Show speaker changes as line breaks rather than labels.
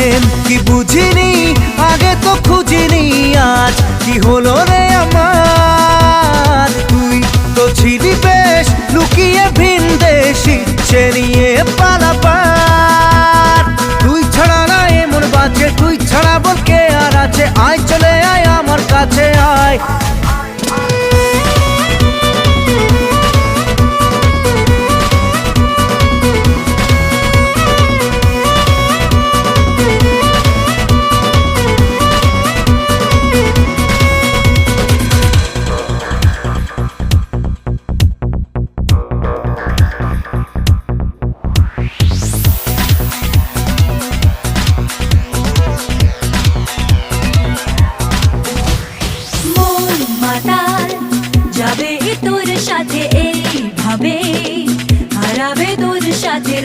প্রেম কি বুঝিনি, আগে তো খুঁজিনি, আজ কি হলো রে আমার। তুই তো ছিলি বেশ লুকিয়ে ভিনদেশি, সে নিয়ে পালাপার। তুই ছাড়া না এমন বাঁচে, তুই ছাড়া বল কে আর আছে। আয় চলে আয় আমার কাছে আয়।
যাবে তোর সাথে এইভাবে, হারাবে তোর সাথে